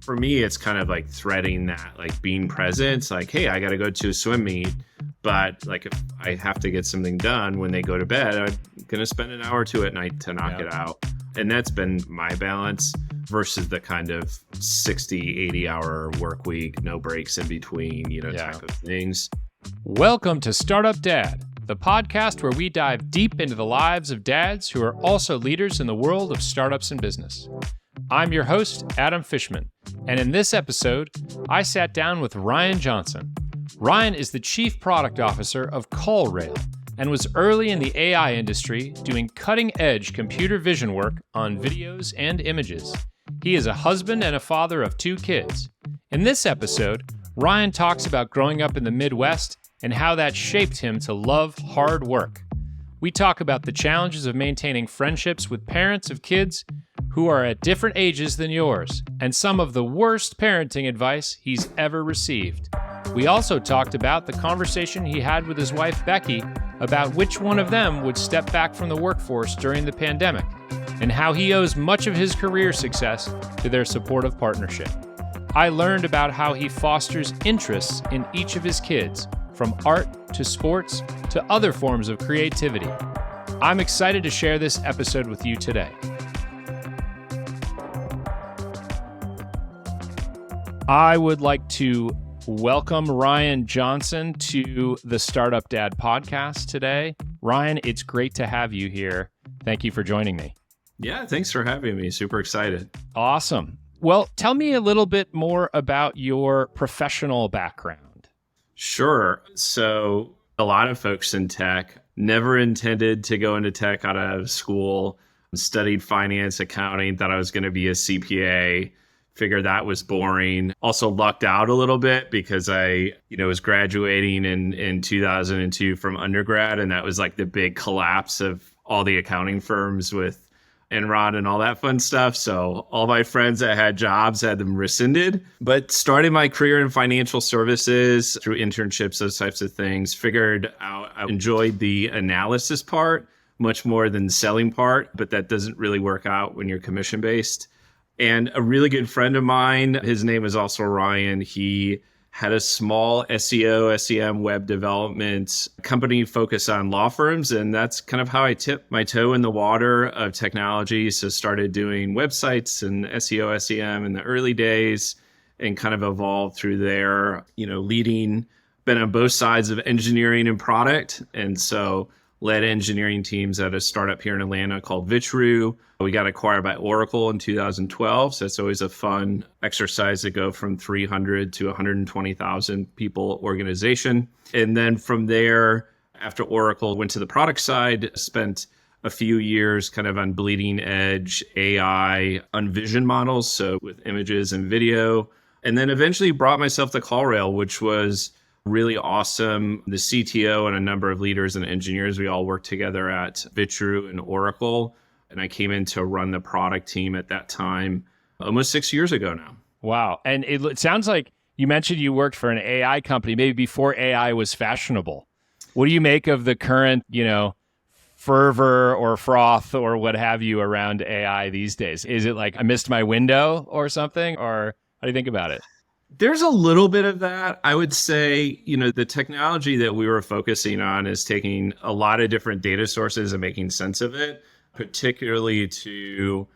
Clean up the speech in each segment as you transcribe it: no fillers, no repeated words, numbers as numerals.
For me, it's kind of like threading that, like being present. It's like, hey, I got to go to a swim meet, but like if I have to get something done when they go to bed, I'm going to spend an hour or two at night to knock it out. And that's been my balance versus the kind of 60, 80-hour work week, no breaks in between, type of things. Welcome to Startup Dad, the podcast where we dive deep into the lives of dads who are also leaders in the world of startups and business. I'm your host, Adam Fishman, and in this episode, I sat down with Ryan Johson. Ryan is the Chief Product Officer of CallRail and was early in the AI industry doing cutting-edge computer vision work on videos and images. He is a husband and a father of 2 kids. In this episode, Ryan talks about growing up in the Midwest and how that shaped him to love hard work. We talk about the challenges of maintaining friendships with parents of kids who are at different ages than yours, and some of the worst parenting advice he's ever received. We also talked about the conversation he had with his wife, Becky, about which one of them would step back from the workforce during the pandemic, and how he owes much of his career success to their supportive partnership. I learned about how he fosters interests in each of his kids, from art to sports to other forms of creativity. I'm excited to share this episode with you today. I would like to welcome Ryan Johson to the Startup Dad podcast today. Ryan, it's great to have you here. Thank you for joining me. Yeah, thanks for having me. Super excited. Awesome. Well, tell me a little bit more about your professional background. Sure. So a lot of folks in tech never intended to go into tech out of school, studied finance, accounting, thought I was going to be a CPA. Figured that was boring. Also lucked out a little bit because I, was graduating in 2002 from undergrad, and that was like the big collapse of all the accounting firms with Enron and all that fun stuff. So all my friends that had jobs had them rescinded. But started my career in financial services through internships, those types of things. Figured out I enjoyed the analysis part much more than the selling part, but that doesn't really work out when you're commission based. And a really good friend of mine, his name is also Ryan. He had a small SEO, SEM web development company focused on law firms. And that's kind of how I tipped my toe in the water of technology. So started doing websites and SEO, SEM in the early days and kind of evolved through there, leading, been on both sides of engineering and product. And so led engineering teams at a startup here in Atlanta called Vitru. We got acquired by Oracle in 2012. So it's always a fun exercise to go from 300 to 120,000 people organization. And then from there, after Oracle, went to the product side, spent a few years kind of on bleeding edge AI on vision models. So with images and video, and then eventually brought myself to CallRail, which was really awesome. The CTO and a number of leaders and engineers, we all worked together at Vitru and Oracle. And I came in to run the product team at that time, almost 6 years ago now. Wow. And it sounds like you mentioned you worked for an AI company, maybe before AI was fashionable. What do you make of the current, fervor or froth or what have you around AI these days? Is it like I missed my window or something? Or how do you think about it? There's a little bit of that. I would say, the technology that we were focusing on is taking a lot of different data sources and making sense of it, particularly to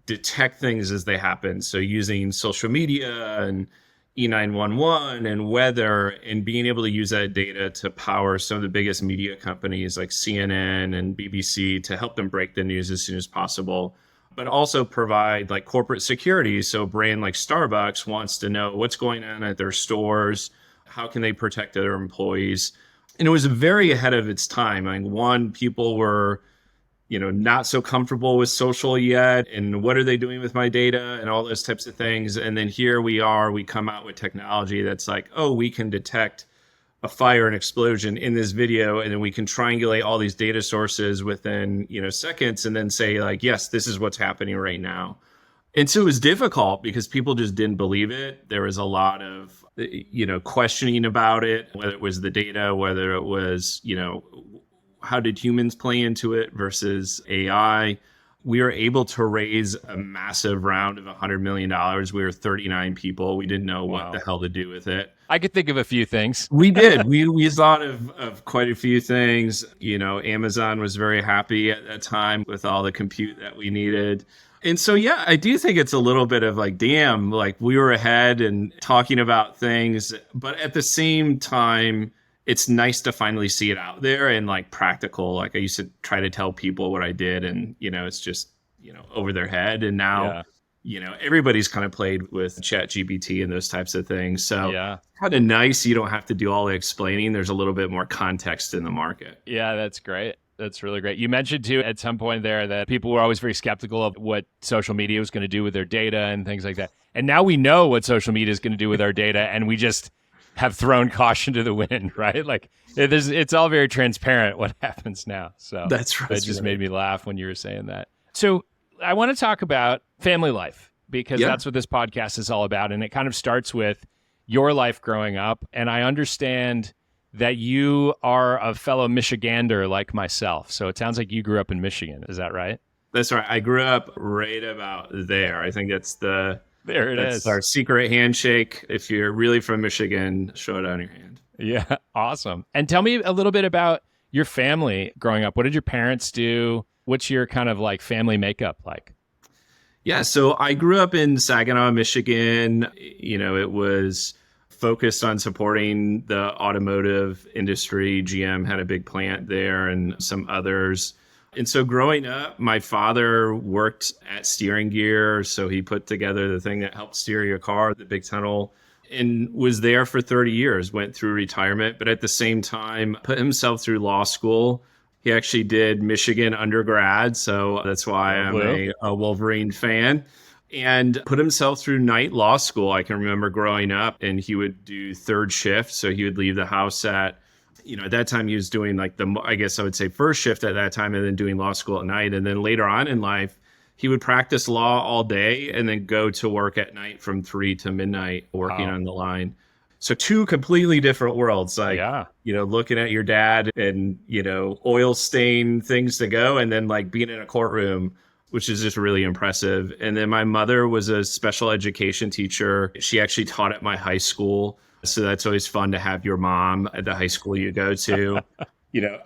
detect things as they happen. So using social media and E911 and weather and being able to use that data to power some of the biggest media companies like CNN and BBC to help them break the news as soon as possible, but also provide like corporate security. So a brand like Starbucks wants to know what's going on at their stores. How can they protect their employees? And it was very ahead of its time. I mean, one, people were, not so comfortable with social yet. And what are they doing with my data and all those types of things? And then here we are, we come out with technology that's like, oh, we can detect a fire and explosion in this video, and then we can triangulate all these data sources within seconds and then say like, yes, this is what's happening right now. And so it was difficult because people just didn't believe it. There was a lot of questioning about it, whether it was the data, whether it was how did humans play into it versus AI. we were able to raise a massive round of $100 million. We were 39 people. We didn't know what the hell to do with it. I could think of a few things. We did. We thought of quite a few things. Amazon was very happy at that time with all the compute that we needed. And so, yeah, I do think it's a little bit of like, damn, like we were ahead and talking about things. But at the same time, it's nice to finally see it out there and like practical. Like I used to try to tell people what I did and, it's just, over their head. And now, everybody's kind of played with ChatGPT and those types of things. So kind of nice. You don't have to do all the explaining. There's a little bit more context in the market. Yeah, that's great. That's really great. You mentioned too at some point there that people were always very skeptical of what social media was going to do with their data and things like that. And now we know what social media is going to do with our data, and we just have thrown caution to the wind, right? Like it's all very transparent what happens now. So that's right. It just made me laugh when you were saying that. So I want to talk about family life because that's what this podcast is all about. And it kind of starts with your life growing up. And I understand that you are a fellow Michigander like myself. So it sounds like you grew up in Michigan. Is that right? That's right. I grew up right about there. I think that's that's our secret handshake. If you're really from Michigan, show it on your hand. Yeah, awesome. And tell me a little bit about your family growing up. What did your parents do? What's your kind of like family makeup like? Yeah, so I grew up in Saginaw, Michigan. It was focused on supporting the automotive industry. GM had a big plant there and some others. And so growing up, my father worked at steering gear. So he put together the thing that helped steer your car, the big tunnel, and was there for 30 years, went through retirement, but at the same time, put himself through law school. He actually did Michigan undergrad. So that's why I'm a Wolverine fan. And put himself through night law school. I can remember growing up and he would do third shift. So he would leave the house at that time he was doing like I guess I would say first shift at that time and then doing law school at night. And then later on in life, he would practice law all day and then go to work at night from 3 to midnight working on the line. So two completely different worlds, like, looking at your dad and, oil stain things to go and then like being in a courtroom, which is just really impressive. And then my mother was a special education teacher. She actually taught at my high school. So that's always fun to have your mom at the high school you go to.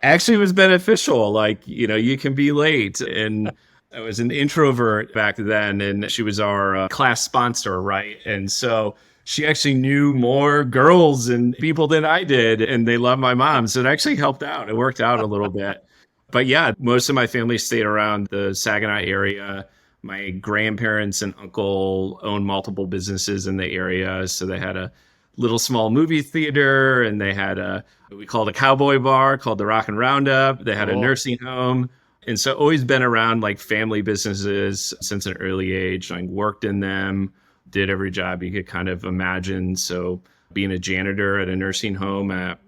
Actually was beneficial. Like, you can be late. And I was an introvert back then, and she was our class sponsor, right? And so she actually knew more girls and people than I did, and they loved my mom. So it actually helped out. It worked out a little bit. But yeah, most of my family stayed around the Saginaw area. My grandparents and uncle owned multiple businesses in the area. So they had a little small movie theater, and they had what we called a cowboy bar called the Rock and Roundup. They had a nursing home. And so always been around like family businesses since an early age. I worked in them, did every job you could kind of imagine. So being a janitor at a nursing home at,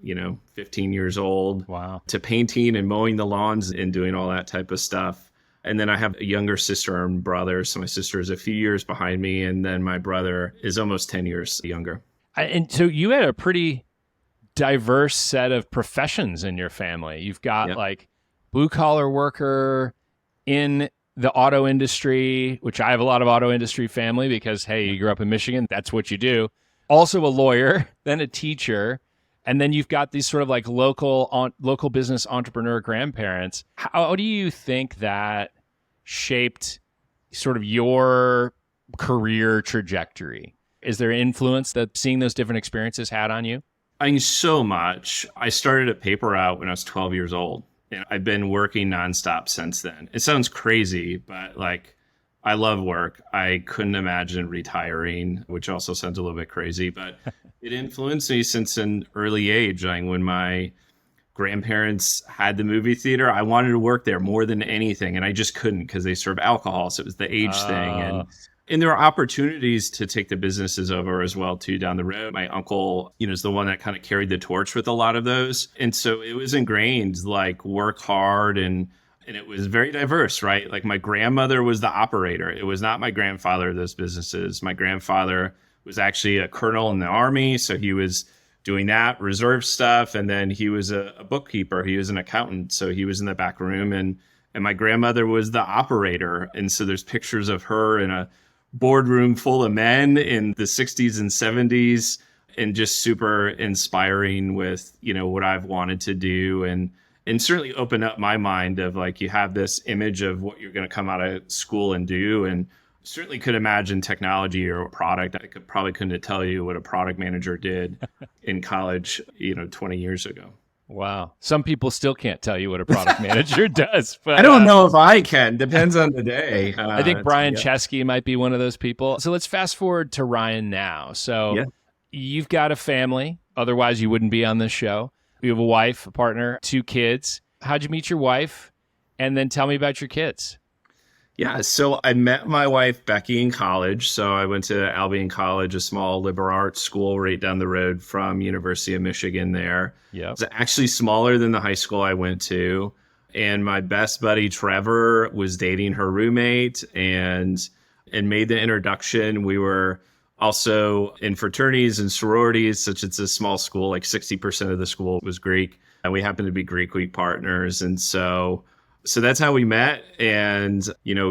15 years old, to painting and mowing the lawns and doing all that type of stuff. And then I have a younger sister and brother. So my sister is a few years behind me. And then my brother is almost 10 years younger. And so you had a pretty diverse set of professions in your family. You've got like blue collar worker in the auto industry, which I have a lot of auto industry family because, hey, you grew up in Michigan. That's what you do. Also a lawyer, then a teacher. And then you've got these sort of like local business entrepreneur grandparents. How do you think that shaped sort of your career trajectory? Is there influence that seeing those different experiences had on you? I mean, so much. I started a paper route when I was 12 years old, and I've been working nonstop since then. It sounds crazy, but like, I love work. I couldn't imagine retiring, which also sounds a little bit crazy, but it influenced me since an early age. Like when my grandparents had the movie theater, I wanted to work there more than anything, and I just couldn't because they serve alcohol. So it was the age thing. And there are opportunities to take the businesses over as well, too, down the road. My uncle, is the one that kind of carried the torch with a lot of those. And so it was ingrained, like work hard and it was very diverse, right? Like my grandmother was the operator. It was not my grandfather, those businesses. My grandfather was actually a colonel in the Army. So he was doing that reserve stuff. And then he was a bookkeeper. He was an accountant. So he was in the back room and And my grandmother was the operator. And so there's pictures of her in a boardroom full of men in the 60s and 70s, and just super inspiring with, what I've wanted to do, and certainly open up my mind of like, you have this image of what you're going to come out of school and do. And certainly could imagine technology or a product. I probably couldn't tell you what a product manager did in college, 20 years ago. Wow. Some people still can't tell you what a product manager does. But I don't know if I can. Depends on the day. I think Brian Chesky might be one of those people. So let's fast forward to Ryan now. So you've got a family. Otherwise, you wouldn't be on this show. You have a wife, a partner, 2 kids. How'd you meet your wife? And then tell me about your kids. Yeah, so I met my wife, Becky, in college. So I went to Albion College, a small liberal arts school right down the road from University of Michigan there. Yeah, It's actually smaller than the high school I went to. And my best buddy, Trevor, was dating her roommate and made the introduction. We were also in fraternities and sororities, such it's a small school, like 60% of the school was Greek. And we happened to be Greek week partners. And so that's how we met. And,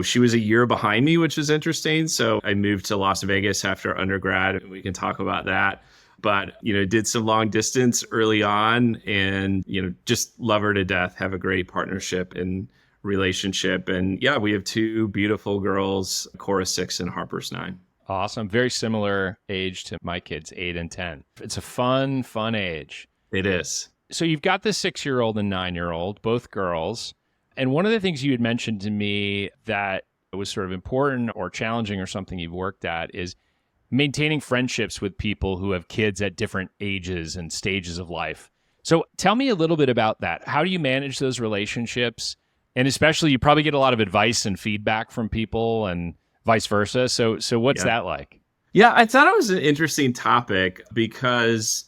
she was a year behind me, which was interesting. So I moved to Las Vegas after undergrad, and we can talk about that. But, did some long distance early on and, just love her to death, have a great partnership and relationship. And yeah, we have 2 beautiful girls, Cora's 6 and Harper's 9. Awesome. Very similar age to my kids, 8 and 10. It's a fun age. It is. So you've got the 6-year-old and 9-year-old, both girls. And one of the things you had mentioned to me that was sort of important or challenging or something you've worked at is maintaining friendships with people who have kids at different ages and stages of life. So tell me a little bit about that. How do you manage those relationships? And especially, you probably get a lot of advice and feedback from people and vice versa. So what's that like? Yeah, I thought it was an interesting topic because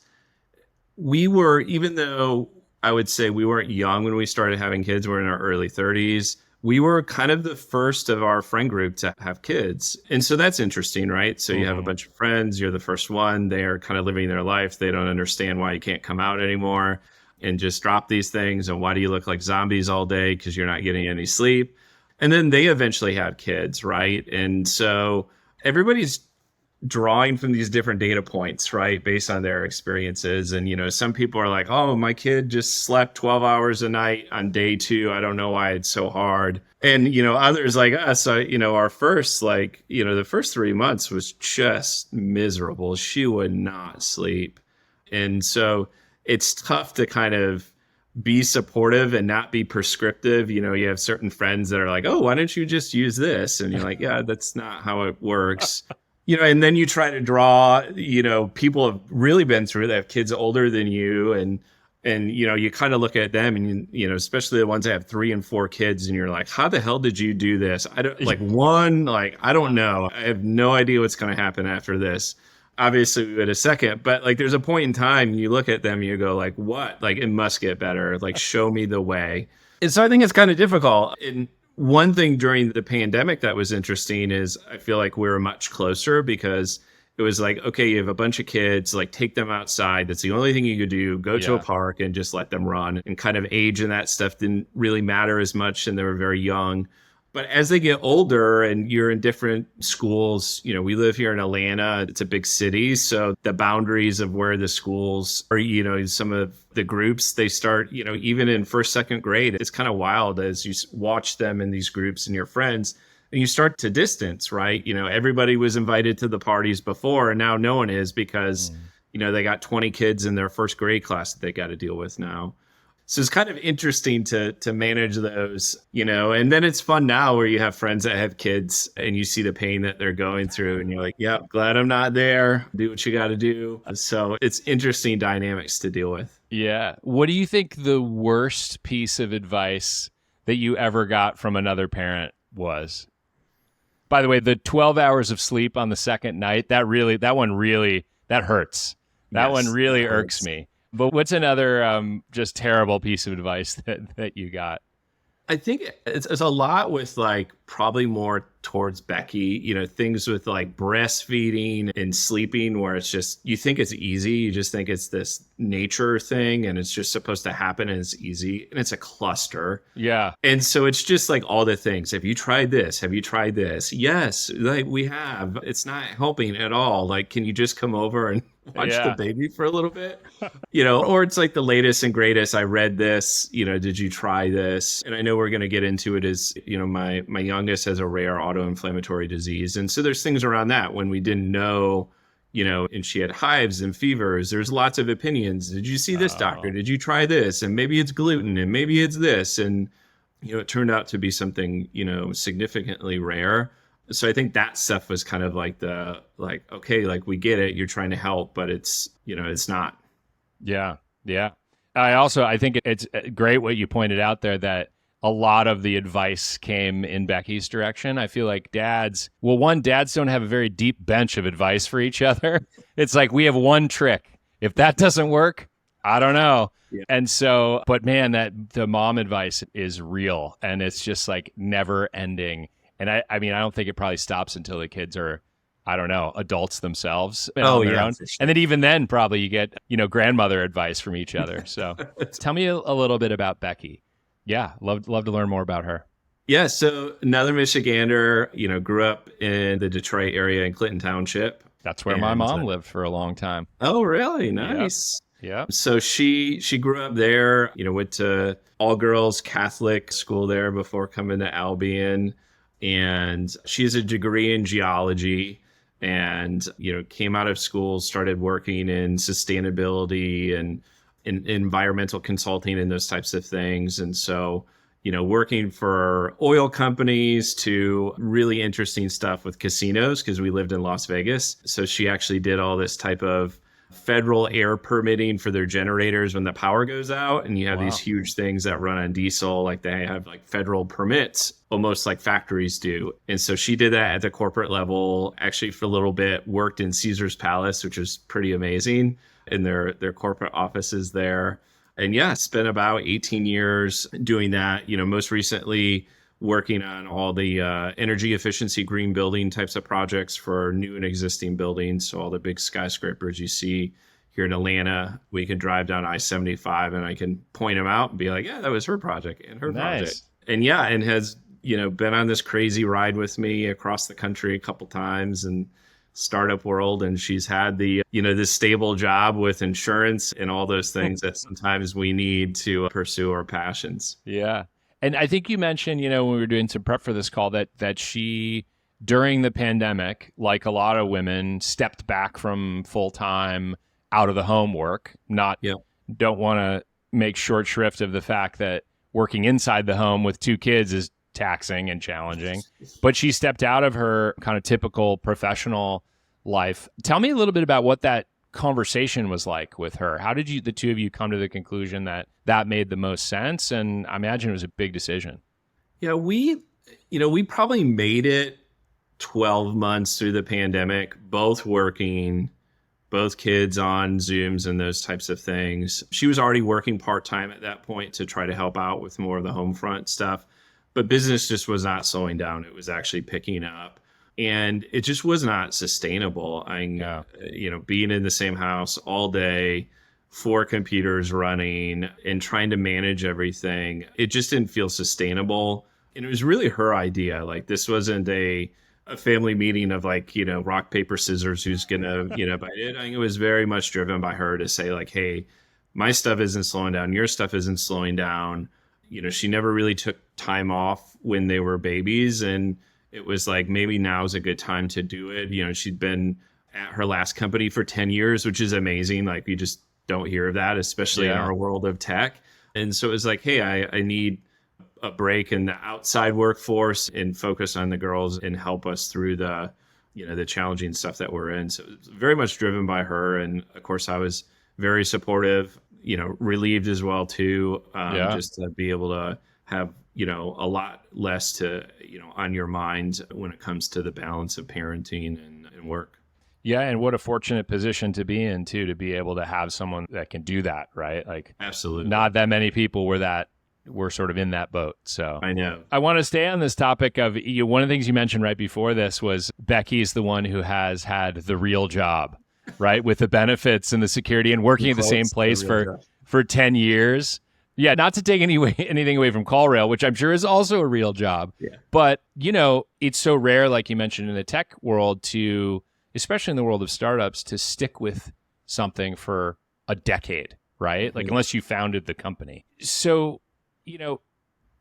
we were, even though I would say we weren't young when we started having kids, we're in our early 30s, we were kind of the first of our friend group to have kids. And so that's interesting, right? So you have a bunch of friends, you're the first one, they are kind of living their life. They don't understand why you can't come out anymore and just drop these things. And why do you look like zombies all day? Because you're not getting any sleep. And then they eventually have kids, right? And so everybody's drawing from these different data points, right, based on their experiences. And, some people are like, oh, my kid just slept 12 hours a night on day 2. I don't know why it's so hard. And, others like us, our first, the first 3 months was just miserable. She would not sleep. And so it's tough to kind of be supportive and not be prescriptive. You have certain friends that are like, oh, why don't you just use this? And you're like, yeah, that's not how it works. And then you try to draw, people have really been through, they have kids older than you. And you kind of look at them and, especially the ones that have 3 and 4 kids. And you're like, how the hell did you do this? I don't I don't know. I have no idea what's going to happen after this. Obviously we had a second, but there's a point in time you look at them and you go like, what? It must get better. Show me the way. And so I think it's kind of difficult. And one thing during the pandemic that was interesting is I feel like we were much closer because it was like, okay, you have a bunch of kids, take them outside. That's the only thing you could do. Go to a park and just let them run. And kind of age and that stuff didn't really matter as much. And they were very young. But as they get older and you're in different schools, we live here in Atlanta. It's a big city. So the boundaries of where the schools are, some of the groups, they start, even in 1st, 2nd grade. It's kind of wild as you watch them in these groups and your friends. And you start to distance, right? Everybody was invited to the parties before and now no one is because, they got 20 kids in their 1st grade class that they got to deal with now. So it's kind of interesting to manage those, and then it's fun now where you have friends that have kids and you see the pain that they're going through and you're like, yeah, glad I'm not there. Do what you got to do. So it's interesting dynamics to deal with. Yeah. What do you think the worst piece of advice that you ever got from another parent was? By the way, the 12 hours of sleep on the 2nd night, that hurts. That one really irks me. But what's another just terrible piece of advice that you got? I think it's a lot with probably more towards Becky, things with like breastfeeding and sleeping where it's just, you think it's easy. You just think it's this nature thing and it's just supposed to happen and it's easy and it's a cluster. Yeah. And so it's just like all the things. Have you tried this? Have you tried this? Yes, like we have. It's not helping at all. Like, can you just come over and watch the baby for a little bit? Or it's like the latest and greatest. I read this, did you try this? And I know we're going to get into it as, my youngest has a rare auto-inflammatory disease. And so there's things around that when we didn't know, and she had hives and fevers. There's lots of opinions. Did you see this doctor? Did you try this? And maybe it's gluten and maybe it's this. And, it turned out to be something, significantly rare. So I think that stuff was kind of like okay, like we get it. You're trying to help, but it's not. Yeah. Yeah. I think it's great what you pointed out there, that a lot of the advice came in Becky's direction. I feel like dads don't have a very deep bench of advice for each other. It's like we have one trick. If that doesn't work, I don't know. Yeah. And so, but man, that the mom advice is real and it's just like never ending. And I mean, I don't think it probably stops until the kids are, I don't know, adults themselves. On their own. Sure. And then even then probably you get, grandmother advice from each other. So tell me a little bit about Becky. Yeah. Love to learn more about her. Yeah. So another Michigander, grew up in the Detroit area in Clinton Township. That's where my mom lived for a long time. Oh, really? Nice. Yeah. So she grew up there, went to all girls Catholic school there before coming to Albion. And she has a degree in geology and, came out of school, started working in sustainability and in environmental consulting and those types of things. And so, working for oil companies to really interesting stuff with casinos because we lived in Las Vegas. So she actually did all this type of federal air permitting for their generators when the power goes out. And you have these huge things that run on diesel, like they have like federal permits, almost like factories do. And so she did that at the corporate level, actually for a little bit, worked in Caesar's Palace, which was pretty amazing in their corporate offices there. And yeah, spent about 18 years doing that, most recently working on all the energy efficiency, green building types of projects for new and existing buildings. So all the big skyscrapers you see here in Atlanta, we can drive down I-75 and I can point them out and be like, yeah, that was her project and her project. And yeah, and has, been on this crazy ride with me across the country a couple times and startup world. And she's had the, this stable job with insurance and all those things that sometimes we need to pursue our passions. Yeah. And I think you mentioned, when we were doing some prep for this call, that she, during the pandemic, like a lot of women, stepped back from full-time out of the home work. Don't want to make short shrift of the fact that working inside the home with two kids is taxing and challenging. But she stepped out of her kind of typical professional life. Tell me a little bit about what that conversation was like with her. How did the two of you come to the conclusion that made the most sense? And I imagine it was a big decision. Yeah, we probably made it 12 months through the pandemic, both working, both kids on Zooms and those types of things. She was already working part-time at that point to try to help out with more of the home front stuff, but business just was not slowing down. It was actually picking up. And it just was not sustainable. Being in the same house all day, 4 computers running and trying to manage everything, it just didn't feel sustainable. And it was really her idea. Like this wasn't a family meeting of rock, paper, scissors, who's going to, bite it. I think it was very much driven by her to say like, hey, my stuff isn't slowing down. Your stuff isn't slowing down. She never really took time off when they were babies. And it was like, maybe now is a good time to do it. She'd been at her last company for 10 years, which is amazing. Like we just don't hear of that, especially in our world of tech. And so it was like, hey, I need a break in the outside workforce and focus on the girls and help us through the challenging stuff that we're in. So it was very much driven by her. And of course I was very supportive, relieved as well too, just to be able to have, a lot less to, on your mind when it comes to the balance of parenting and work. Yeah. And what a fortunate position to be in too, to be able to have someone that can do that, right? Like absolutely not that many people were that we're sort of in that boat. So I know. I want to stay on this topic of one of the things you mentioned right before this was Becky's the one who has had the real job, right? With the benefits and the security and working at the same place for 10 years. Yeah, not to take anything away from CallRail, which I'm sure is also a real job. Yeah. But, it's so rare, like you mentioned in the tech world, especially in the world of startups, to stick with something for a decade, right? Like, unless you founded the company. So,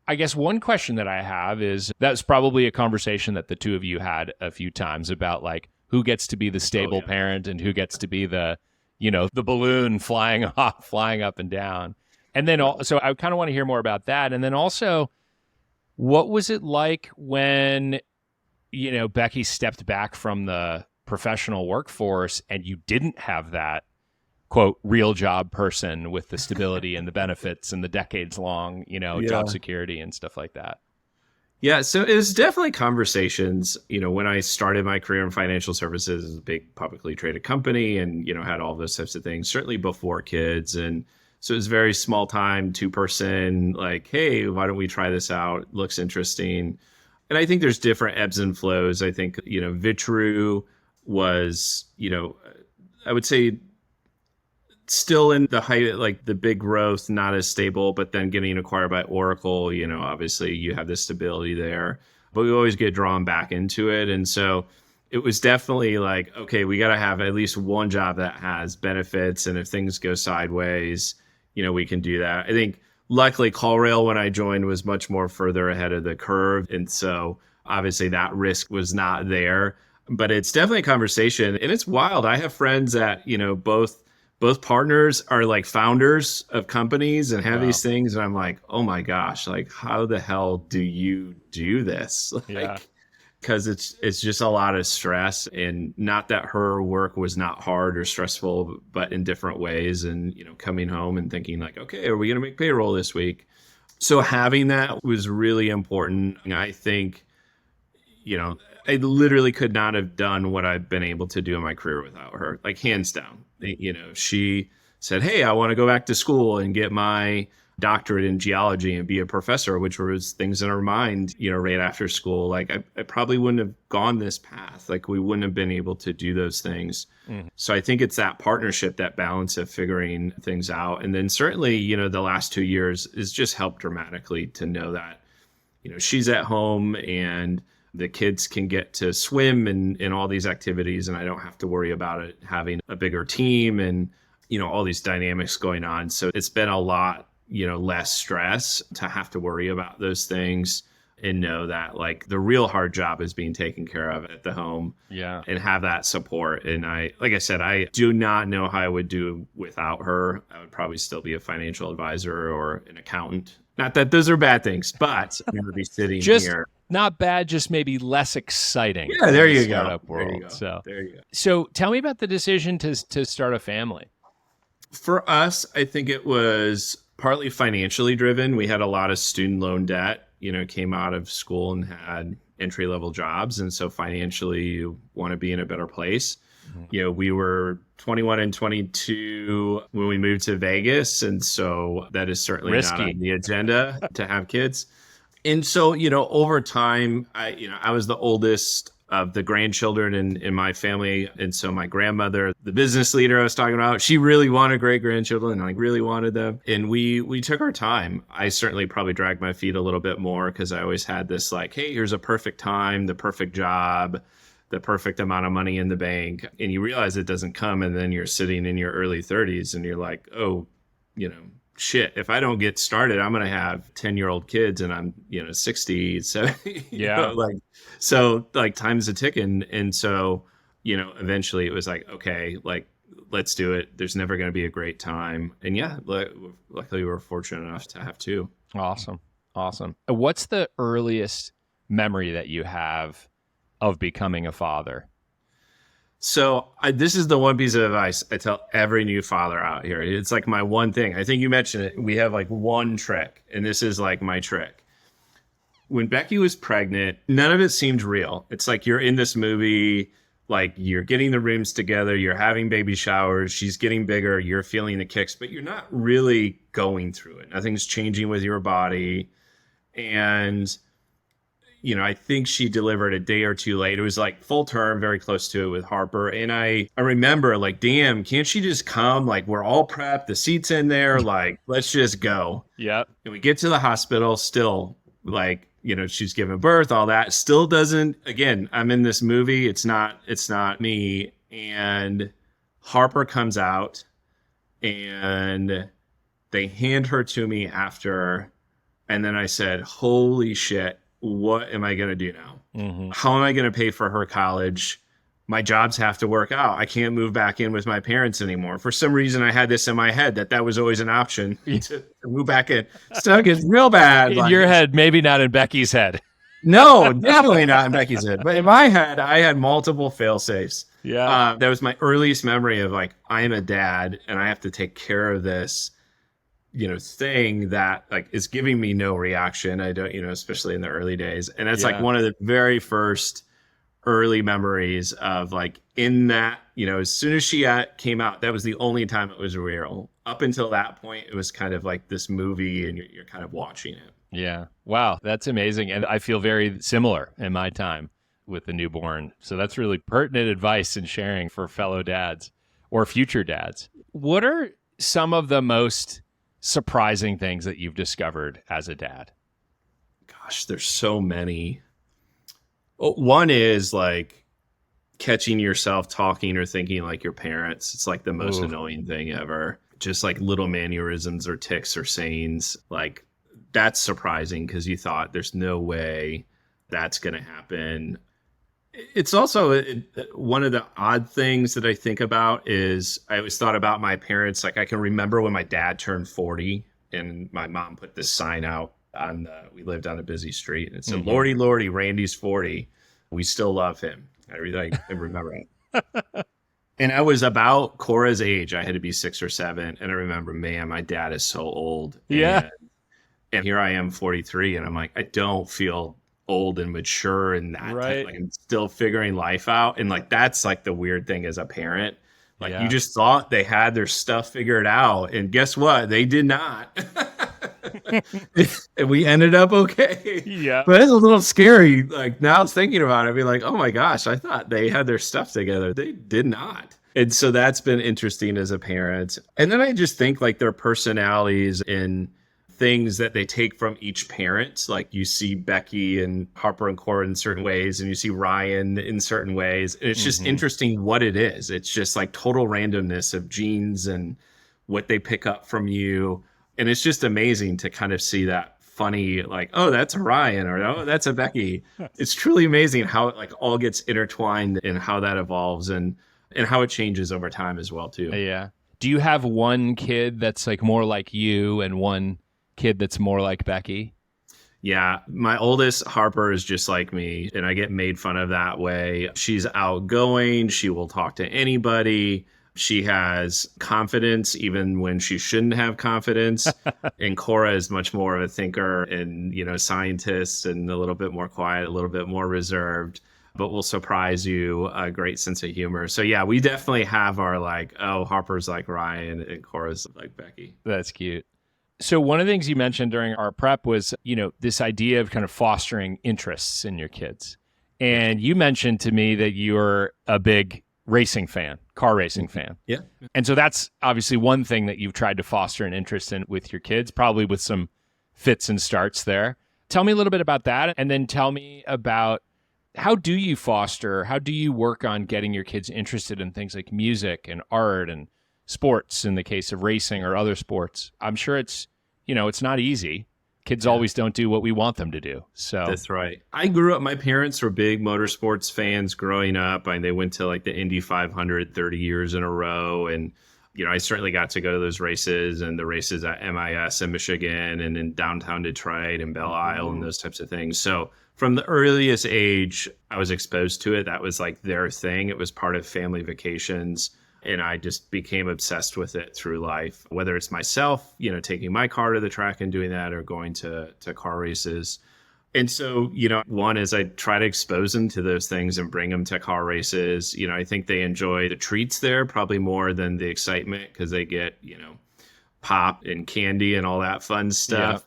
I guess one question that I have is that's probably a conversation that the two of you had a few times about like who gets to be the stable parent and who gets to be the balloon flying up and down. And then so I kind of want to hear more about that. And then also, what was it like when, Becky stepped back from the professional workforce and you didn't have that quote real job person with the stability and the benefits and the decades long, job security and stuff like that? Yeah, so it was definitely conversations. When I started my career in financial services, it was a big publicly traded company and, had all those types of things, certainly before kids. And so it was very small time, 2-person, like, hey, why don't we try this out? It looks interesting. And I think there's different ebbs and flows. I think, Vitru was, I would say still in the height, like the big growth, not as stable, but then getting acquired by Oracle, obviously you have the stability there, but we always get drawn back into it. And so it was definitely like, okay, we got to have at least one job that has benefits. And if things go sideways, we can do that. I think luckily CallRail, when I joined, was much more further ahead of the curve. And so obviously that risk was not there, but it's definitely a conversation and it's wild. I have friends that, both partners are like founders of companies and have these things. And I'm like, oh my gosh, like how the hell do you do this? Because it's just a lot of stress, and not that her work was not hard or stressful, but in different ways. And, coming home and thinking like, okay, are we going to make payroll this week? So having that was really important. I think, I literally could not have done what I've been able to do in my career without her, like hands down. She said, hey, I want to go back to school and get my doctorate in geology and be a professor, which was things in her mind, right after school. Like I probably wouldn't have gone this path. Like we wouldn't have been able to do those things. Mm-hmm. So I think it's that partnership, that balance of figuring things out. And then certainly, the last 2 years has just helped dramatically to know that, she's at home and the kids can get to swim and all these activities, and I don't have to worry about it having a bigger team and, all these dynamics going on. So it's been a lot, less stress to have to worry about those things and know that like the real hard job is being taken care of at the home. Yeah. And have that support. And like I said, I do not know how I would do without her. I would probably still be a financial advisor or an accountant. Not that those are bad things, but I'm going to be sitting here. Not bad, just maybe less exciting. Yeah, there you go. Startup world. There you go. There you go. So tell me about the decision to start a family. For us, I think it was partly financially driven. We had a lot of student loan debt, came out of school and had entry-level jobs. And so financially, you want to be in a better place. Mm-hmm. We were 21 and 22 when we moved to Vegas. And so that is certainly not on the agenda to have kids. And so, over time, I was the oldest of the grandchildren in my family. And so my grandmother, the business leader I was talking about, she really wanted great grandchildren, and I really wanted them. And we took our time. I certainly probably dragged my feet a little bit more because I always had this like, hey, here's a perfect time, the perfect job, the perfect amount of money in the bank. And you realize it doesn't come. And then you're sitting in your early 30s and you're like, oh, shit, if I don't get started, I'm going to have 10-year-old kids and I'm, 60. So, so time's a ticking. And so, eventually it was like, okay, like, let's do it. There's never going to be a great time. And yeah, luckily we were fortunate enough to have two. Awesome. What's the earliest memory that you have of becoming a father? So this is the one piece of advice I tell every new father out here. It's like my one thing. I think you mentioned it. We have like one trick, and this is like my trick. When Becky was pregnant, none of it seemed real. It's like you're in this movie Like you're getting the rooms together, you're having baby showers, she's getting bigger, you're feeling the kicks, but you're not really going through it. Nothing's changing with your body. And, I think she delivered a day or two late. It was like full term, very close to it with Harper. And I remember like, damn, can't she just come? Like we're all prepped, the seat's in there, like, let's just go. Yep. And we get to the hospital still like, she's given birth, all that still doesn't, again, I'm in this movie. It's not me. And Harper comes out and they hand her to me after. And then I said, holy shit, what am I going to do now? Mm-hmm. How am I going to pay for her college? My jobs have to work out. I can't move back in with my parents anymore. For some reason, I had this in my head that was always an option to move back in. Stuck is real bad. In your head, maybe not in Becky's head. No, definitely not in Becky's head. But in my head, I had multiple fail safes. Yeah. That was my earliest memory of like, I am a dad and I have to take care of this, thing that like is giving me no reaction. I don't, especially in the early days. And that's like one of the very first early memories of like in that, as soon as she came out, that was the only time it was real. Up until that point, it was kind of like this movie and you're kind of watching it. Yeah. Wow. That's amazing. And I feel very similar in my time with the newborn. So that's really pertinent advice and sharing for fellow dads or future dads. What are some of the most surprising things that you've discovered as a dad? Gosh, there's so many. One is like catching yourself talking or thinking like your parents. It's like the most annoying thing ever. Just like little mannerisms or tics or sayings. Like that's surprising because you thought there's no way that's going to happen. It's also one of the odd things that I think about is I always thought about my parents. Like I can remember when my dad turned 40 and my mom put this sign out we lived on a busy street and it said, Lordy, Lordy, Randy's 40. We still love him. I remember it. And I was about Cora's age. I had to be 6 or 7. And I remember, man, my dad is so old. Yeah. And here I am 43. And I'm like, I don't feel old and mature and that right. Like I'm still figuring life out. And like, that's like the weird thing as a parent. Like you just thought they had their stuff figured out. And guess what? They did not. And we ended up okay. Yeah. But it's a little scary. Like now thinking about it, I'd be like, oh my gosh, I thought they had their stuff together. They did not. And so that's been interesting as a parent. And then I just think like their personalities and things that they take from each parent. Like you see Becky and Harper and Cora in certain ways, and you see Ryan in certain ways. And it's just interesting what it is. It's just like total randomness of genes and what they pick up from you. And it's just amazing to kind of see that funny, like, oh, that's a Ryan or oh, that's a Becky. It's truly amazing how it like all gets intertwined and how that evolves and how it changes over time as well, too. Yeah. Do you have one kid that's like more like you and one kid that's more like Becky? Yeah, my oldest, Harper, is just like me, and I get made fun of that way. She's outgoing. She will talk to anybody. She has confidence even when she shouldn't have confidence. And Cora is much more of a thinker and, scientist and a little bit more quiet, a little bit more reserved, but will surprise you, a great sense of humor. So yeah, we definitely have our like, oh, Harper's like Ryan and Cora's like Becky. That's cute. So one of the things you mentioned during our prep was, this idea of kind of fostering interests in your kids. And you mentioned to me that you're a big racing fan, car racing fan. Yeah. And so that's obviously one thing that you've tried to foster an interest in with your kids, probably with some fits and starts there. Tell me a little bit about that. And then tell me about how do you work on getting your kids interested in things like music and art and sports in the case of racing or other sports? I'm sure it's not easy. Kids always don't do what we want them to do. So that's right. I grew up, my parents were big motorsports fans growing up. They went to like the Indy 500 30 years in a row. And, I certainly got to go to those races and the races at MIS in Michigan and in downtown Detroit and Belle Isle and those types of things. So from the earliest age, I was exposed to it. That was like their thing. It was part of family vacations. And I just became obsessed with it through life, whether it's myself, taking my car to the track and doing that or going to car races. And so, one is I try to expose them to those things and bring them to car races. I think they enjoy the treats there probably more than the excitement because they get, pop and candy and all that fun Yeah. stuff.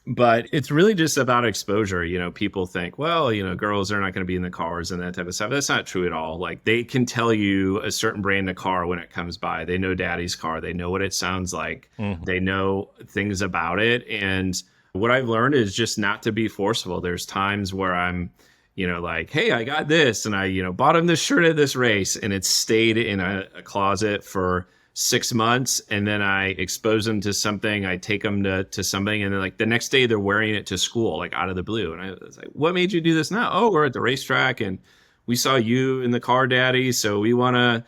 But it's really just about exposure. People think, well, girls are not going to be in the cars and that type of stuff. That's not true at all. Like they can tell you a certain brand of car when it comes by. They know daddy's car. They know what it sounds like. Mhm. They know things about it. And what I've learned is just not to be forceful. There's times where I'm, like, hey, I got this. And I, bought him this shirt at this race and it's stayed in a closet for 6 months, and then I expose them to something. I take them to something, and then like the next day they're wearing it to school, like out of the blue. And I was like, "What made you do this now?" "Oh, we're at the racetrack, and we saw you in the car, Daddy. So we want to,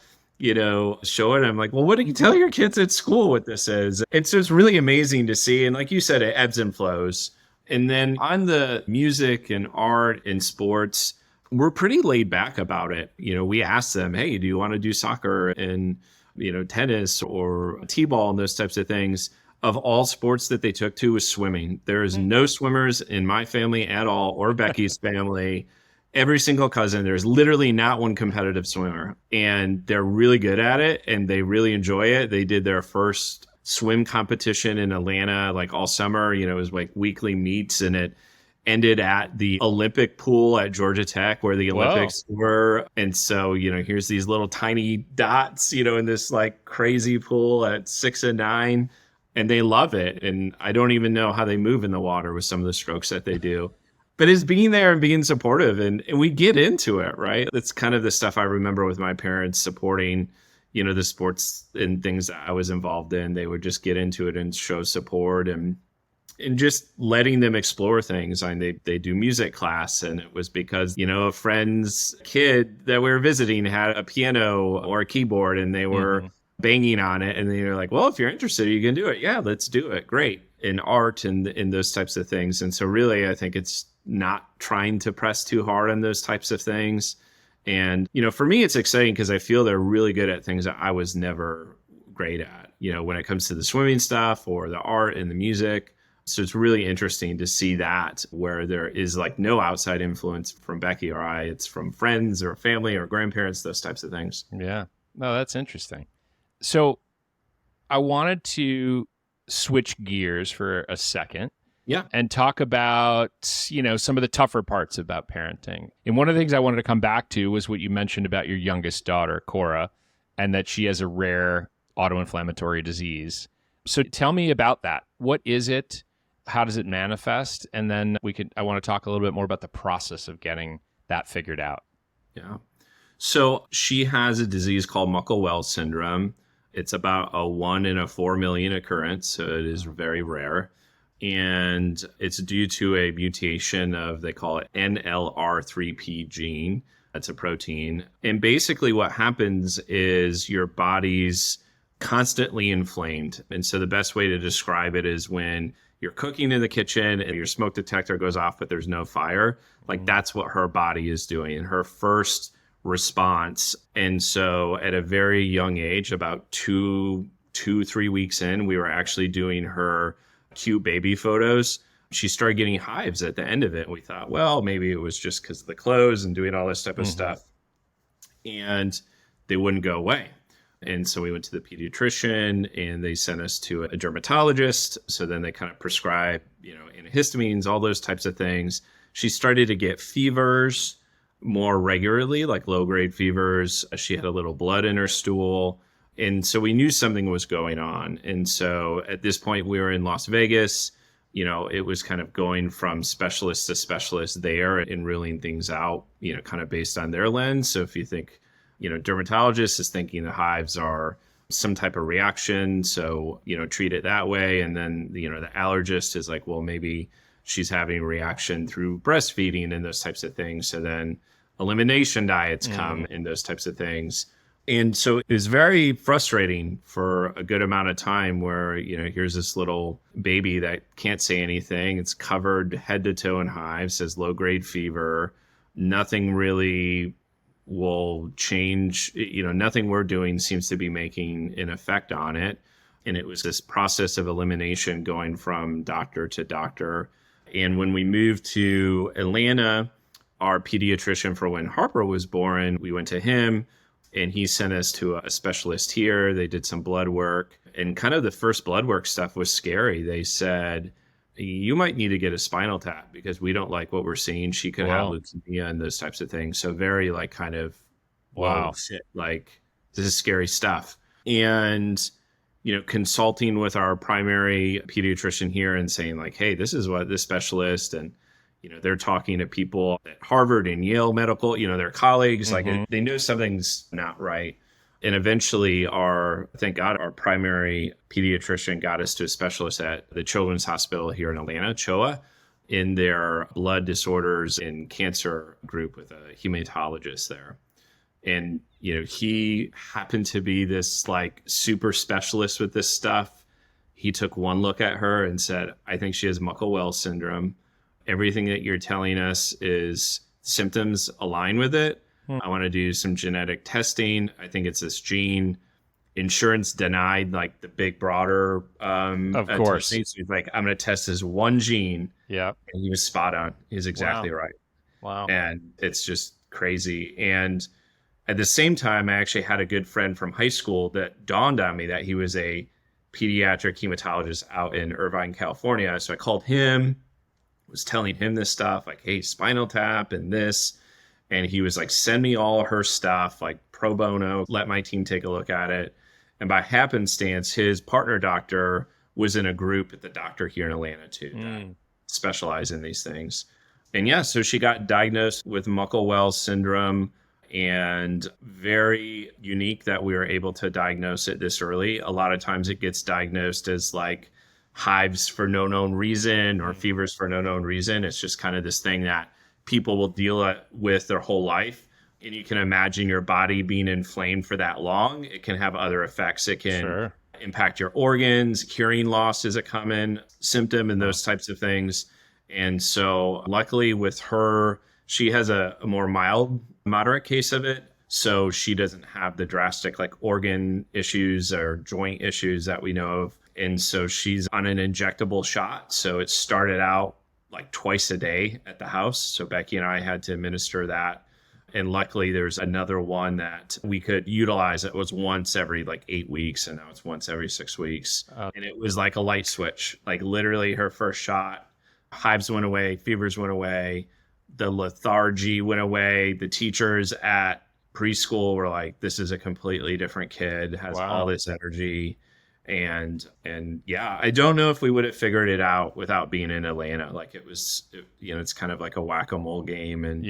show it." I'm like, "Well, what do you tell your kids at school what this is?" And so it's really amazing to see. And like you said, it ebbs and flows. And then on the music and art and sports, we're pretty laid back about it. We ask them, "Hey, do you want to do soccer and tennis or t-ball and those types of things?" Of all sports that they took to was swimming. There is no swimmers in my family at all, or Becky's family. Every single cousin, there's literally not one competitive swimmer, and they're really good at it and they really enjoy it. They did their first swim competition in Atlanta like all summer. It was like weekly meets, and it ended at the Olympic pool at Georgia Tech where the Olympics were. And so, here's these little tiny dots, in this like crazy pool at 6 and 9, and they love it. And I don't even know how they move in the water with some of the strokes that they do. But it's being there and being supportive, and we get into it, right? That's kind of the stuff I remember with my parents supporting, the sports and things that I was involved in. They would just get into it and show support and just letting them explore things. I mean, they do music class, and it was because, a friend's kid that we were visiting had a piano or a keyboard, and they were banging on it. And they were like, well, if you're interested, you can do it. Yeah, let's do it. Great. In art and in those types of things. And so really, I think it's not trying to press too hard on those types of things. And, for me, it's exciting because I feel they're really good at things that I was never great at, when it comes to the swimming stuff or the art and the music. So it's really interesting to see that where there is like no outside influence from Becky or I. It's from friends or family or grandparents, those types of things. Yeah. No, that's interesting. So I wanted to switch gears for a second. Yeah. And talk about, some of the tougher parts about parenting. And one of the things I wanted to come back to was what you mentioned about your youngest daughter, Cora, and that she has a rare auto-inflammatory disease. So tell me about that. What is it? How does it manifest? And then I want to talk a little bit more about the process of getting that figured out. Yeah. So she has a disease called Muckle-Wells Syndrome. It's about a 1 in a 4 million occurrence. So it is very rare. And it's due to a mutation of, they call it NLR3P gene. That's a protein. And basically what happens is your body's constantly inflamed. And so the best way to describe it is when you're cooking in the kitchen and your smoke detector goes off, but there's no fire. Like that's what her body is doing in her first response. And so at a very young age, about 3 weeks in, we were actually doing her cute baby photos. She started getting hives at the end of it. We thought, well, maybe it was just because of the clothes and doing all this type of stuff. And they wouldn't go away. And so we went to the pediatrician and they sent us to a dermatologist. So then they kind of prescribe, antihistamines, all those types of things. She started to get fevers more regularly, like low-grade fevers. She had a little blood in her stool. And so we knew something was going on. And so at this point, we were in Las Vegas. It was kind of going from specialist to specialist there and ruling things out, kind of based on their lens. So if you think, dermatologist is thinking the hives are some type of reaction. So, treat it that way. And then, the allergist is like, well, maybe she's having a reaction through breastfeeding and those types of things. So then elimination diets come and those types of things. And so it was very frustrating for a good amount of time where, here's this little baby that can't say anything. It's covered head to toe in hives, has low grade fever. Nothing really will change. Nothing we're doing seems to be making an effect on it. And it was this process of elimination going from doctor to doctor. And when we moved to Atlanta, our pediatrician for when Harper was born, we went to him and he sent us to a specialist here. They did some blood work, and kind of the first blood work stuff was scary. They said, you might need to get a spinal tap because we don't like what we're seeing. She could have leukemia and those types of things. So very like kind of, wow, shit, like this is scary stuff. And, consulting with our primary pediatrician here and saying like, hey, this is what this specialist, and, they're talking to people at Harvard and Yale Medical, their colleagues, like they know something's not right. And eventually thank God, our primary pediatrician got us to a specialist at the Children's Hospital here in Atlanta, CHOA, in their blood disorders and cancer group with a hematologist there. And, he happened to be this like super specialist with this stuff. He took one look at her and said, I think she has Muckle-Wells Syndrome. Everything that you're telling us is symptoms align with it. I want to do some genetic testing. I think it's this gene. Insurance denied like the big broader of course. So he's like, I'm going to test this one gene. Yeah. And he was spot on. He's exactly right. Wow. And it's just crazy. And at the same time, I actually had a good friend from high school that dawned on me that he was a pediatric hematologist out in Irvine, California. So I called him, was telling him this stuff like, hey, spinal tap and this. And he was like, send me all her stuff, like pro bono, let my team take a look at it. And by happenstance, his partner doctor was in a group at the doctor here in Atlanta too, that specialize in these things. And yeah, so she got diagnosed with Muckle-Wells syndrome, and very unique that we were able to diagnose it this early. A lot of times it gets diagnosed as like hives for no known reason or fevers for no known reason. It's just kind of this thing that people will deal with their whole life. And you can imagine your body being inflamed for that long. It can have other effects. It can impact your organs. Hearing loss is a common symptom and those types of things. And so luckily with her, she has a more mild, moderate case of it. So she doesn't have the drastic like organ issues or joint issues that we know of. And so she's on an injectable shot. So it started out like twice a day at the house. So Becky and I had to administer that. And luckily there's another one that we could utilize. It was once every like 8 weeks, and now it's once every 6 weeks. And it was like a light switch, like literally her first shot, hives went away, fevers went away, the lethargy went away. The teachers at preschool were like, this is a completely different kid, has all this energy. And yeah, I don't know if we would have figured it out without being in Atlanta. Like it's kind of like a whack-a-mole game. And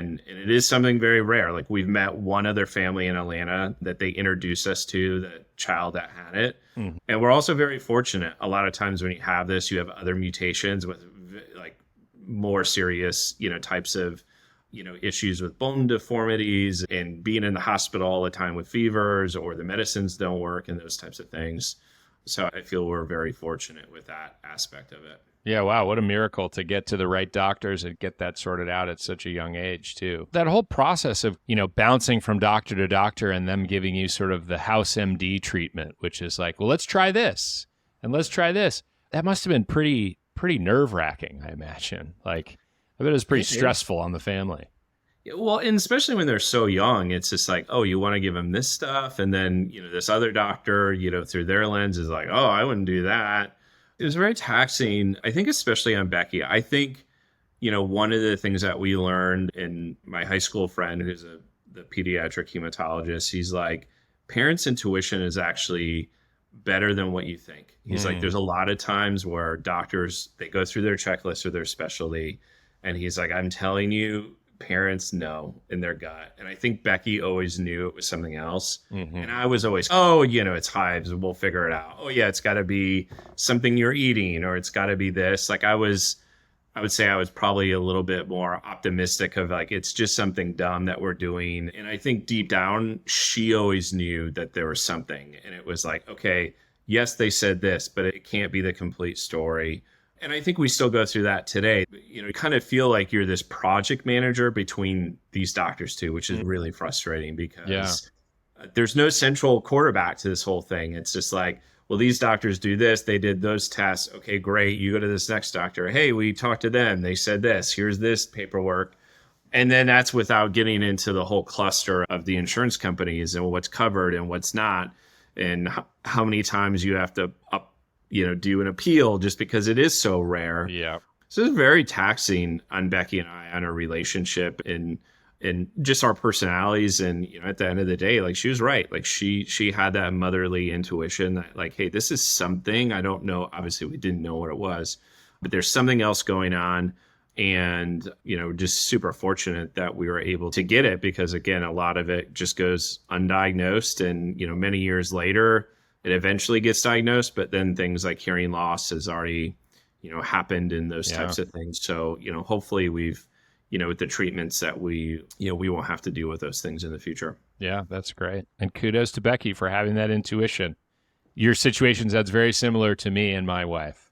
and it is something very rare. Like we've met one other family in Atlanta that they introduced us to, the child that had it. And we're also very fortunate. A lot of times when you have this, you have other mutations with like more serious, types of, issues with bone deformities and being in the hospital all the time with fevers, or the medicines don't work and those types of things. So I feel we're very fortunate with that aspect of it. Yeah, wow, what a miracle to get to the right doctors and get that sorted out at such a young age, too. That whole process of, bouncing from doctor to doctor and them giving you sort of the house MD treatment, which is like, well, let's try this and let's try this. That must have been pretty nerve-wracking, I imagine. Like, I bet it was pretty stressful on the family. Well, and especially when they're so young, it's just like, oh, you want to give them this stuff. And then, this other doctor, through their lens is like, oh, I wouldn't do that. It was very taxing, I think, especially on Becky. I think, one of the things that we learned, in my high school friend who's the pediatric hematologist, he's like, parents' intuition is actually better than what you think. He's like, there's a lot of times where doctors, they go through their checklist or their specialty, and he's like, I'm telling you, parents know in their gut. And I think Becky always knew it was something else. And I was always, it's hives, we'll figure it out. Oh yeah, it's got to be something you're eating, or it's got to be this. Like I would say I was probably a little bit more optimistic of like, it's just something dumb that we're doing. And I think deep down, she always knew that there was something. And it was like, okay, yes, they said this, but it can't be the complete story. And I think we still go through that today. You kind of feel like you're this project manager between these doctors too, which is really frustrating because there's no central quarterback to this whole thing. It's just like, well, these doctors do this, they did those tests. Okay, great. You go to this next doctor. Hey, we talked to them. They said this. Here's this paperwork. And then that's without getting into the whole cluster of the insurance companies and what's covered and what's not, and how many times you have to do an appeal just because it is so rare. Yeah. So it's very taxing on Becky and I on our relationship and just our personalities. And at the end of the day, like, she was right. Like, she had that motherly intuition that, like, hey, this is something I don't know. Obviously, we didn't know what it was, but there's something else going on. And, just super fortunate that we were able to get it, because, again, a lot of it just goes undiagnosed. And, many years later, it eventually gets diagnosed. But then things like hearing loss has already, happened in those types of things. So, hopefully we've, with the treatments that we won't have to deal with those things in the future. Yeah, that's great. And kudos to Becky for having that intuition. Your situation sounds very similar to me and my wife.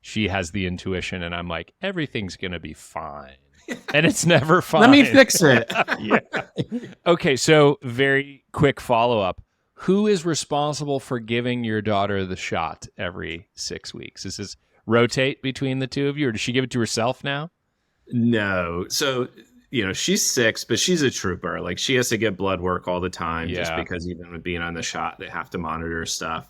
She has the intuition, and I'm like, everything's going to be fine. And it's never fine. Let me fix it. Yeah. Okay, so very quick follow-up. Who is responsible for giving your daughter the shot every 6 weeks? Does this rotate between the two of you, or does she give it to herself now? No. So, she's 6, but she's a trooper. Like, she has to get blood work all the time, just because even with being on the shot, they have to monitor stuff.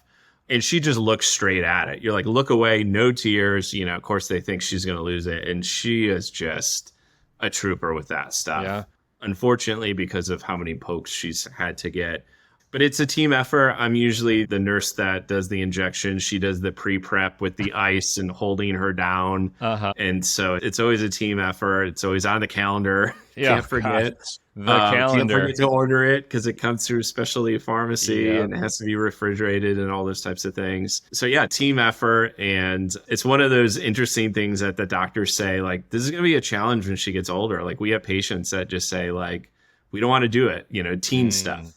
And she just looks straight at it. You're like, look away, no tears. Of course, they think she's going to lose it. And she is just a trooper with that stuff. Yeah. Unfortunately, because of how many pokes she's had to get. But it's a team effort. I'm usually the nurse that does the injection. She does the pre-prep with the ice and holding her down. And so it's always a team effort. It's always on the calendar. Can't forget. The calendar. Can't forget to order it, because it comes through specialty pharmacy and it has to be refrigerated and all those types of things. So yeah, team effort. And it's one of those interesting things that the doctors say, like, this is going to be a challenge when she gets older. Like, we have patients that just say, like, we don't want to do it, teen stuff.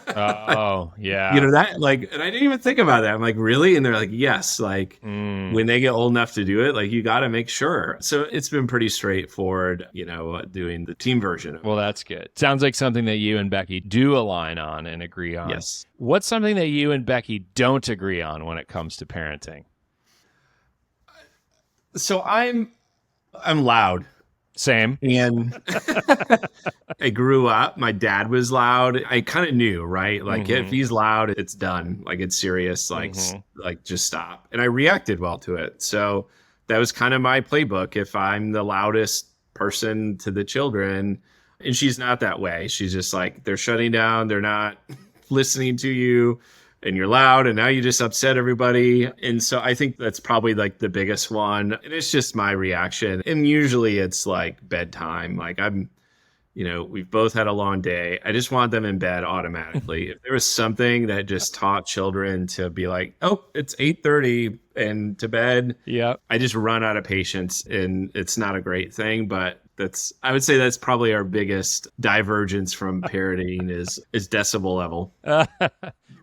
Oh, yeah. That, like, and I didn't even think about that. I'm like, really? And they're like, yes, like, when they get old enough to do it, like, you got to make sure. So it's been pretty straightforward, doing the team version of it. Well, that's good. Sounds like something that you and Becky do align on and agree on. Yes. What's something that you and Becky don't agree on when it comes to parenting? So I'm loud. Same. And I grew up, my dad was loud. I kind of knew, right? Like, if he's loud, it's done. Like, it's serious. Like, just stop. And I reacted well to it. So that was kind of my playbook. If I'm the loudest person to the children, and she's not that way. She's just like, they're shutting down. They're not listening to you. And you're loud, and now you just upset everybody. And so I think that's probably like the biggest one. And it's just my reaction. And usually it's like bedtime. Like, we've both had a long day. I just want them in bed automatically. If there was something that just taught children to be like, oh, it's 8:30 and to bed. Yeah. I just run out of patience, and it's not a great thing, but I would say that's probably our biggest divergence from parenting is decibel level.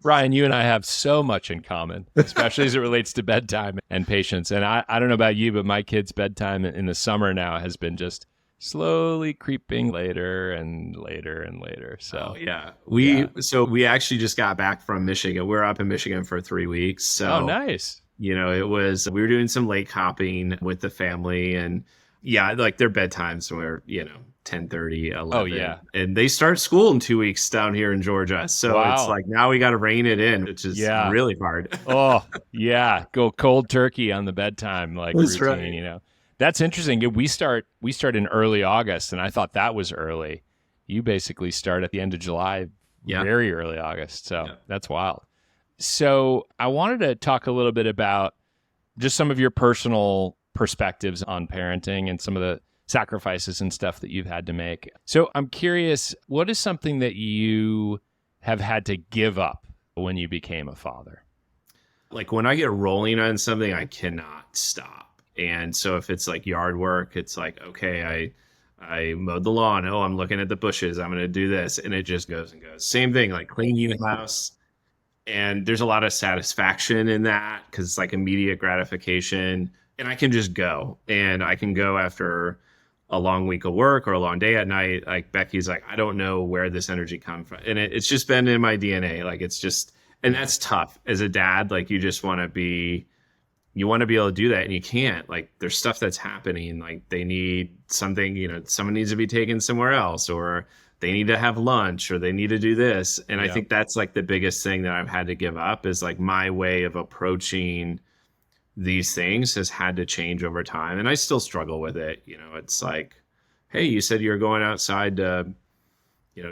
Ryan, you and I have so much in common, especially as it relates to bedtime and patience. And I don't know about you, but my kids' bedtime in the summer now has been just slowly creeping later and later and later. So yeah, we actually just got back from Michigan. We're up in Michigan for 3 weeks. So nice. We were doing some lake hopping with the family, and yeah, like, their bedtimes were 10:30, 11. Oh yeah, and they start school in 2 weeks down here in Georgia. So It's like, now we got to rein it in, which is really hard. Oh yeah, go cold turkey on the bedtime That's routine. Right. That's interesting. We start in early August, and I thought that was early. You basically start at the end of July, very early August. So That's wild. So I wanted to talk a little bit about just some of your personal perspectives on parenting and some of the sacrifices and stuff that you've had to make. So I'm curious, what is something that you have had to give up when you became a father? Like, when I get rolling on something, I cannot stop. And so if it's like yard work, it's like, okay, I mowed the lawn. Oh, I'm looking at the bushes. I'm going to do this. And it just goes and goes. Same thing, like cleaning the house. And there's a lot of satisfaction in that, because it's like immediate gratification. And I can just go. And I can go after a long week of work or a long day at night. Like, Becky's like, I don't know where this energy comes from. And it's just been in my DNA. Like, it's just, And that's tough as a dad. Like you want to be able to do that and you can't. Like there's stuff that's happening. Like they need something, someone needs to be taken somewhere else, or they need to have lunch, or they need to do this. And I think that's like the biggest thing that I've had to give up is like my way of approaching these things has had to change over time. And I still struggle with it. It's like, hey, you said you were going outside to,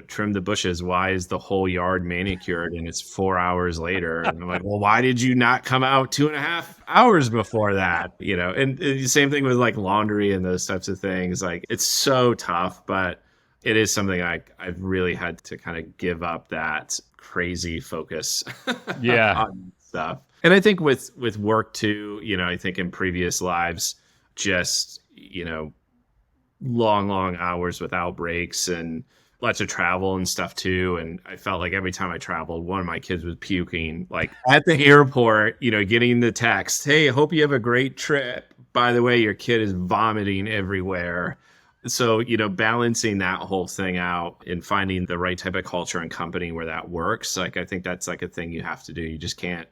trim the bushes. Why is the whole yard manicured and it's 4 hours later? And I'm like, well, why did you not come out 2.5 hours before that? And the same thing with like laundry and those types of things. Like it's so tough, but it is something I've really had to kind of give up that crazy focus on stuff. And I think with work too, I think in previous lives, just, long hours without breaks and lots of travel and stuff too. And I felt like every time I traveled, one of my kids was puking, like at the airport, getting the text, hey, hope you have a great trip. By the way, your kid is vomiting everywhere. So, balancing that whole thing out and finding the right type of culture and company where that works. Like, I think that's like a thing you have to do. You just can't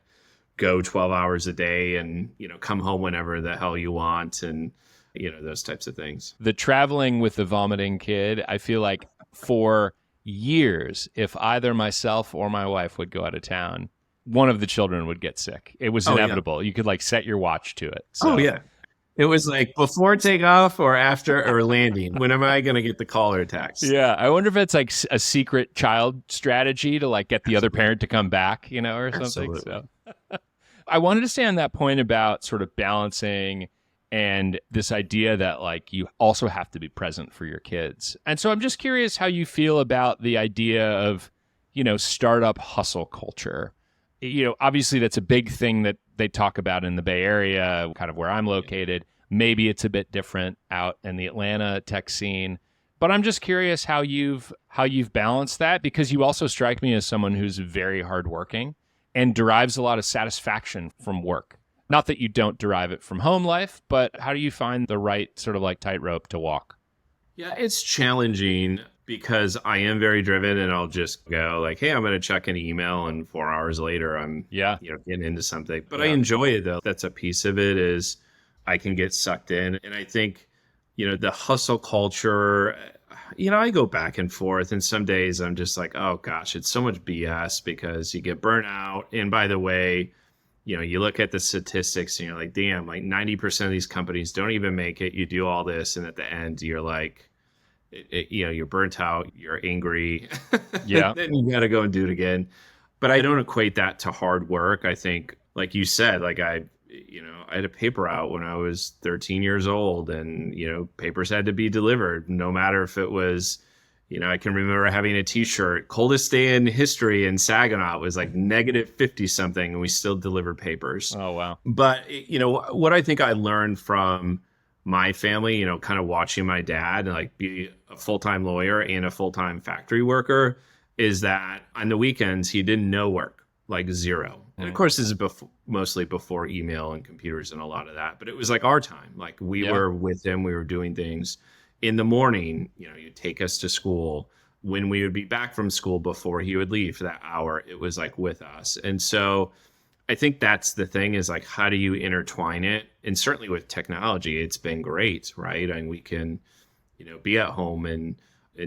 go 12 hours a day and, come home whenever the hell you want. And, those types of things. The traveling with the vomiting kid, I feel like for years, if either myself or my wife would go out of town, one of the children would get sick. It was inevitable. Yeah. You could like set your watch to it. So. Oh, yeah. It was like before takeoff or after or landing. When am I going to get the call or text? Yeah. I wonder if it's like a secret child strategy to like get the other parent to come back, or something. Absolutely. So I wanted to stay on that point about sort of balancing and this idea that like you also have to be present for your kids. And so I'm just curious how you feel about the idea of, startup hustle culture. Obviously that's a big thing that they talk about in the Bay Area, kind of where I'm located. Maybe it's a bit different out in the Atlanta tech scene, but I'm just curious how you've balanced that, because you also strike me as someone who's very hardworking and derives a lot of satisfaction from work. Not that you don't derive it from home life, but how do you find the right sort of like tightrope to walk? Yeah, it's challenging because I am very driven and I'll just go like, hey, I'm going to check an email and 4 hours later I'm getting into something. But I enjoy it though. That's a piece of it is I can get sucked in. And I think, the hustle culture, I go back and forth and some days I'm just like, oh gosh, it's so much BS because you get burnt out. And by the way, you look at the statistics and you're like, damn, like 90% of these companies don't even make it. You do all this. And at the end, you're like, you're burnt out, you're angry. Yeah. Then you got to go and do it again. But I don't equate that to hard work. I think, like you said, like I had a paper out when I was 13 years old and, papers had to be delivered no matter if it was, I can remember having a t-shirt, coldest day in history in Saginaw. It was like -50 something and we still delivered papers. Oh, wow. But, what I think I learned from my family, kind of watching my dad and like be a full-time lawyer and a full-time factory worker is that on the weekends, he didn't know work, like zero. And of course, this is mostly before email and computers and a lot of that. But it was like our time. Like we were with him, we were doing things. In the morning, you'd take us to school. When we would be back from school before he would leave for that hour, it was like with us. And so I think that's the thing is like, how do you intertwine it? And certainly with technology, it's been great, right? And we can, be at home and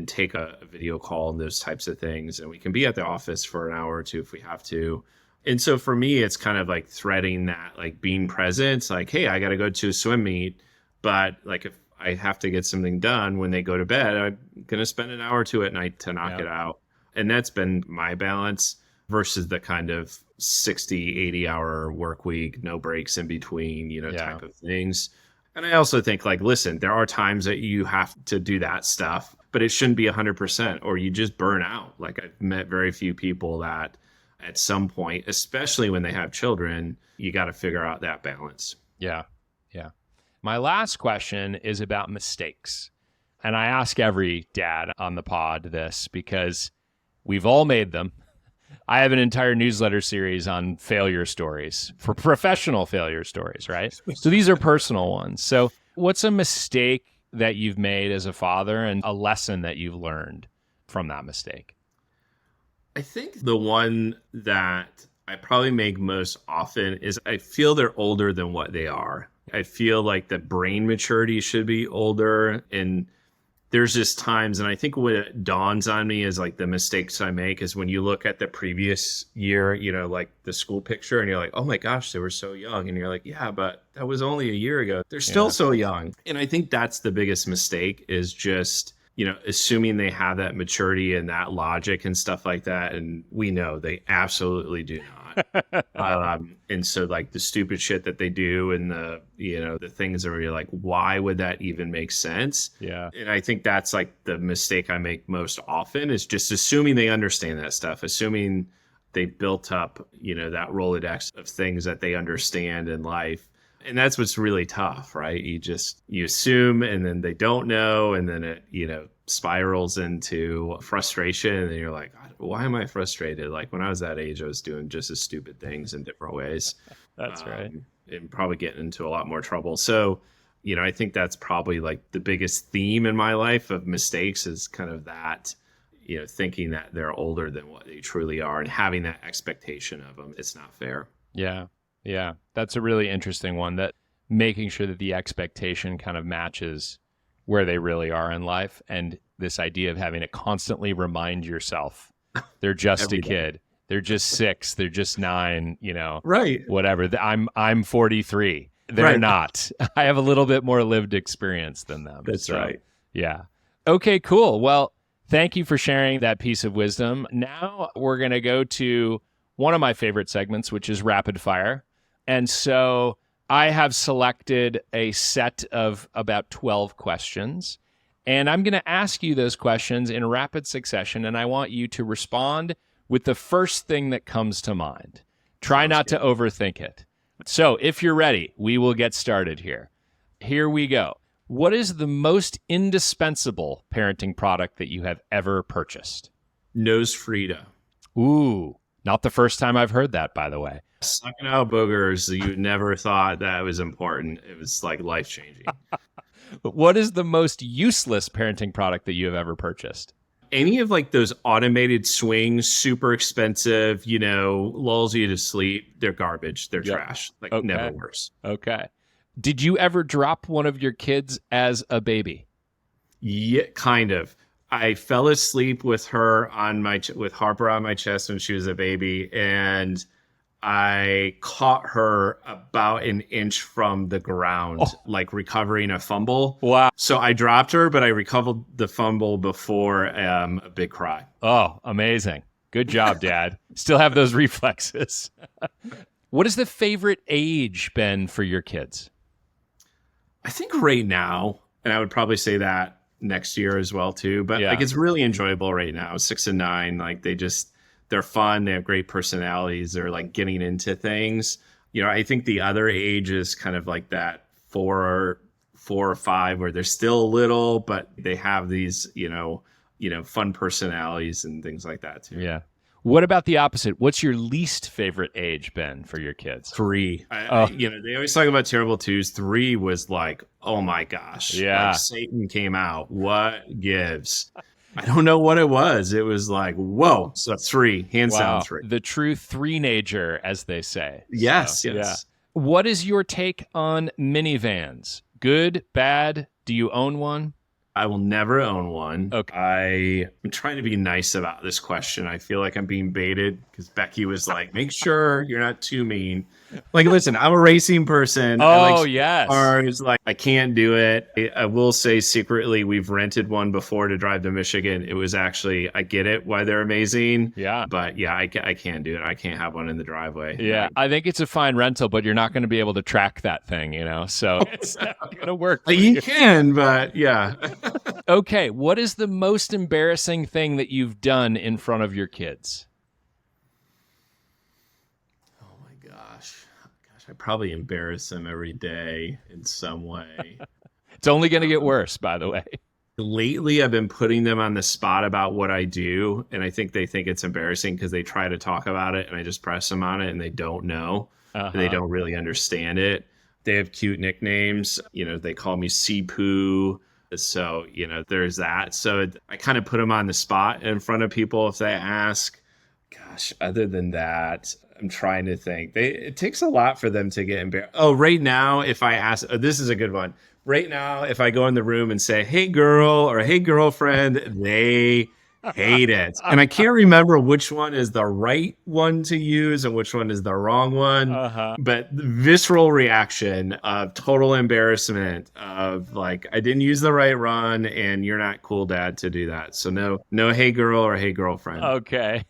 take a video call and those types of things. And we can be at the office for an hour or two if we have to. And so for me, it's kind of like threading that, like being present. It's like, hey, I got to go to a swim meet. But like if I have to get something done when they go to bed, I'm going to spend an hour or two at night to knock it out. And that's been my balance versus the kind of 60, 80-hour work week, no breaks in between, type of things. And I also think like, listen, there are times that you have to do that stuff, but it shouldn't be 100% or you just burn out. Like I've met very few people that at some point, especially when they have children, you got to figure out that balance. Yeah. My last question is about mistakes. And I ask every dad on the pod this because we've all made them. I have an entire newsletter series on failure stories, for professional failure stories, right? So these are personal ones. So what's a mistake that you've made as a father and a lesson that you've learned from that mistake? I think the one that I probably make most often is I feel they're older than what they are. I feel like the brain maturity should be older. And there's just times, and I think what it dawns on me is like the mistakes I make is when you look at the previous year, like the school picture, and you're like, oh my gosh, they were so young. And you're like, yeah, but that was only a year ago. They're still so young. And I think that's the biggest mistake is just, assuming they have that maturity and that logic and stuff like that. And we know they absolutely do not. And so like the stupid shit that they do and the things that you're like, why would that even make sense? Yeah. And I think that's like the mistake I make most often is just assuming they understand that stuff, assuming they built up, that Rolodex of things that they understand in life. And that's what's really tough, right? You assume and then they don't know. And then it, spirals into frustration. And then you're like, why am I frustrated? Like when I was that age, I was doing just as stupid things in different ways. That's right. And probably getting into a lot more trouble. So, I think that's probably like the biggest theme in my life of mistakes is kind of that, thinking that they're older than what they truly are and having that expectation of them. It's not fair. Yeah. Yeah. That's a really interesting one, that making sure that the expectation kind of matches where they really are in life. And this idea of having to constantly remind yourself they're just a kid. They're just 6. They're just 9, right. Whatever. I'm 43. They're not. I have a little bit more lived experience than them. That's right. Yeah. Okay, cool. Well, thank you for sharing that piece of wisdom. Now we're going to go to one of my favorite segments, which is rapid fire. And so I have selected a set of about 12 questions, and I'm going to ask you those questions in rapid succession, and I want you to respond with the first thing that comes to mind. Try not to overthink it. So if you're ready, we will get started here. Here we go. What is the most indispensable parenting product that you have ever purchased? Nose Frida. Ooh, not the first time I've heard that, by the way. Sucking out boogers, you never thought that was important. It was like life-changing. What is the most useless parenting product that you have ever purchased? Any of like those automated swings, super expensive, lulls you to sleep. They're garbage. They're trash. Like never worse. Okay. Did you ever drop one of your kids as a baby? Yeah, kind of. I fell asleep with her with Harper on my chest when she was a baby, and I caught her about an inch from the ground, like recovering a fumble. Wow. So I dropped her, but I recovered the fumble before a big cry. Oh, amazing. Good job, Dad. Still have those reflexes. What is the favorite age, Ben, for your kids? I think right now, and I would probably say that next year as well, too. But like it's really enjoyable right now. 6 and 9, like they're fun. They have great personalities. They're like getting into things. I think the other age is kind of like that 4 or 5 where they're still little, but they have these, fun personalities and things like that too. Yeah. What about the opposite? What's your least favorite age, Ben, for your kids? 3. They always talk about terrible 2s. 3 was like, oh my gosh. Yeah. Like Satan came out. What gives? I don't know what it was. It was like, whoa. So 3, hands down 3. The true 3-nager, as they say. Yes, so, yes. Yeah. What is your take on minivans? Good, bad? Do you own one? I will never own one. Okay. I'm trying to be nice about this question. I feel like I'm being baited because Becky was like, make sure you're not too mean. Like, listen, I'm a racing person. Yes. Cars. Like, I can't do it. I will say secretly, we've rented one before to drive to Michigan. It was actually, I get it why they're amazing. Yeah. But yeah, I can't do it. I can't have one in the driveway. Yeah. I think it's a fine rental, but you're not going to be able to track that thing, So it's not going to work. You can, but yeah. Okay. What is the most embarrassing thing that you've done in front of your kids? I probably embarrass them every day in some way. It's only going to get worse, by the way. Lately, I've been putting them on the spot about what I do, and I think they think it's embarrassing because they try to talk about it, and I just press them on it, and they don't know. They don't really understand it. They have cute nicknames. They call me Sipu. So, there's that. So I kind of put them on the spot in front of people if they ask. Gosh, other than that, I'm trying to think. It takes a lot for them to get embarrassed. Oh, right now, if I ask, this is a good one. Right now, if I go in the room and say, "Hey, girl," or "Hey, girlfriend," they hate it. And I can't remember which one is the right one to use and which one is the wrong one. But the visceral reaction of total embarrassment of like, I didn't use the right run and you're not cool, dad, to do that. So no, hey, girl or hey, girlfriend. Okay.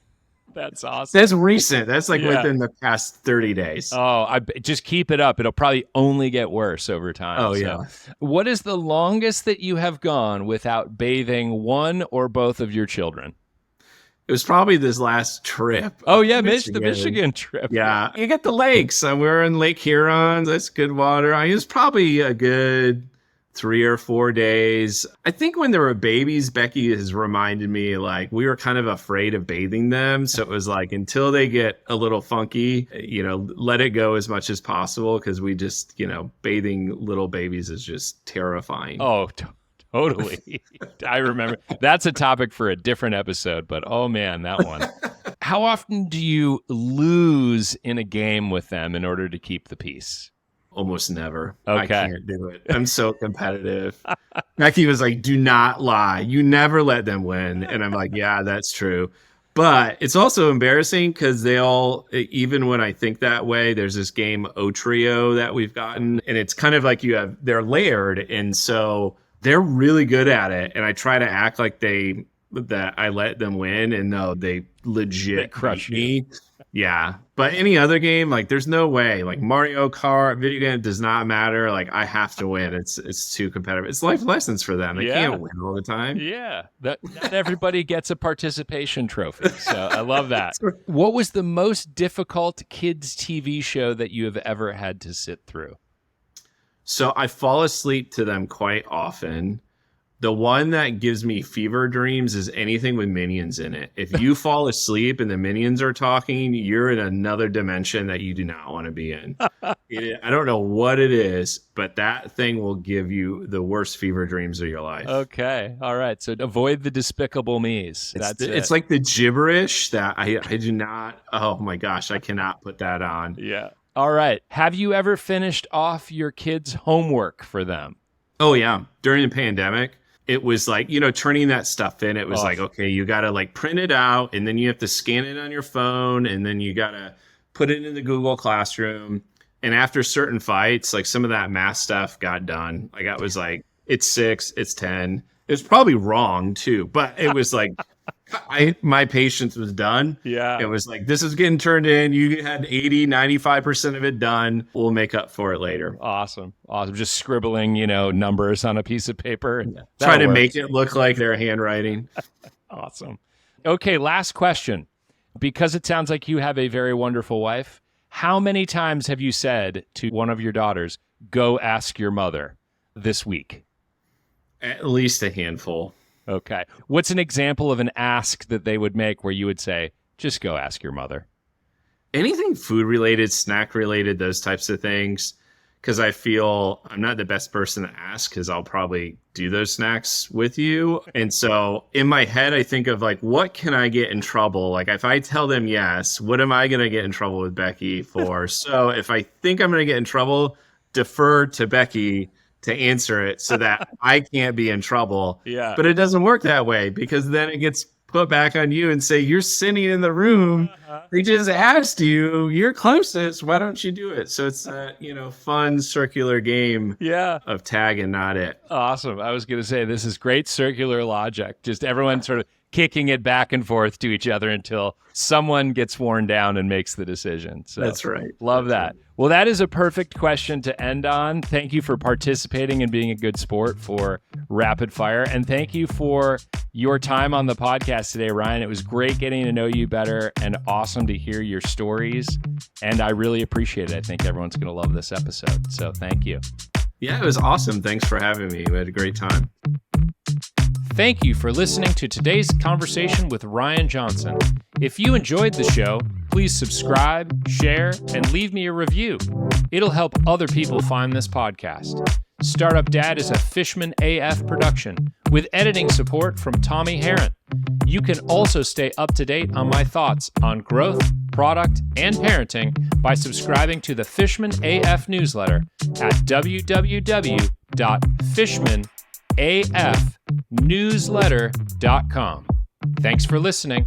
That's awesome. That's recent. That's like within the past 30 days. Oh, just keep it up. It'll probably only get worse over time. Oh, yeah. What is the longest that you have gone without bathing one or both of your children? It was probably this last trip. Oh, yeah, the Michigan trip. Yeah. You get the lakes. We're in Lake Huron. That's good water. It was probably a good 3 or 4 days. I think when they were babies, Becky has reminded me like we were kind of afraid of bathing them. So it was like until they get a little funky, let it go as much as possible because we just, bathing little babies is just terrifying. Oh, totally. I remember. That's a topic for a different episode, but oh man, that one. How often do you lose in a game with them in order to keep the peace? Almost never. Okay. I can't do it. I'm so competitive. Becky was like, do not lie. You never let them win. And I'm like, yeah, that's true. But it's also embarrassing because they all, even when I think that way, there's this game O-Trio that we've gotten. And it's kind of like they're layered. And so they're really good at it. And I try to act like that I let them win. And no, they legit crush me. Yeah. But any other game, like there's no way. Like Mario Kart, video game does not matter. Like I have to win. It's too competitive. It's life lessons for them. They can't win all the time. Yeah. Not everybody gets a participation trophy. So I love that. What was the most difficult kids TV show that you have ever had to sit through? So I fall asleep to them quite often. The one that gives me fever dreams is anything with minions in it. If you fall asleep and the minions are talking, you're in another dimension that you do not want to be in. I don't know what it is, but that thing will give you the worst fever dreams of your life. Okay. All right. So avoid the despicable me's. It's like the gibberish that I do not, oh my gosh, I cannot put that on. Yeah. All right. Have you ever finished off your kids' homework for them? Oh, yeah. During the pandemic. It was like, turning that stuff in. It was like, okay, you got to like print it out and then you have to scan it on your phone and then you got to put it in the Google Classroom. And after certain fights, like some of that math stuff got done. Like I was like, it's 6, it's 10. It was probably wrong too, but it was like, my patience was done. Yeah. It was like, this is getting turned in. You had 80, 95% of it done. We'll make up for it later. Awesome. Just scribbling, numbers on a piece of paper. And try to make it look like their handwriting. Awesome. Okay. Last question. Because it sounds like you have a very wonderful wife, how many times have you said to one of your daughters, go ask your mother this week? At least a handful. Okay. What's an example of an ask that they would make where you would say, just go ask your mother? Anything food related, snack related, those types of things. Because I feel I'm not the best person to ask because I'll probably do those snacks with you. And so in my head, I think of like, what can I get in trouble? Like if I tell them yes, what am I going to get in trouble with Becky for? So if I think I'm going to get in trouble, defer to Becky to answer it so that I can't be in trouble. Yeah. But it doesn't work that way because then it gets put back on you and say, you're sitting in the room. They just asked you, you're closest. Why don't you do it? So it's a, fun circular game of tag and not it. Awesome. I was going to say, this is great circular logic. Just everyone sort of kicking it back and forth to each other until someone gets worn down and makes the decision. So that's right. Love that. Right. Well, that is a perfect question to end on. Thank you for participating and being a good sport for Rapid Fire. And thank you for your time on the podcast today, Ryan. It was great getting to know you better and awesome to hear your stories. And I really appreciate it. I think everyone's going to love this episode. So thank you. Yeah, it was awesome. Thanks for having me. We had a great time. Thank you for listening to today's conversation with Ryan Johson. If you enjoyed the show, please subscribe, share, and leave me a review. It'll help other people find this podcast. Startup Dad is a Fishman AF production with editing support from Tommy Herron. You can also stay up to date on my thoughts on growth, product, and parenting by subscribing to the Fishman AF newsletter at www.fishmanafnewsletter.com. Thanks for listening.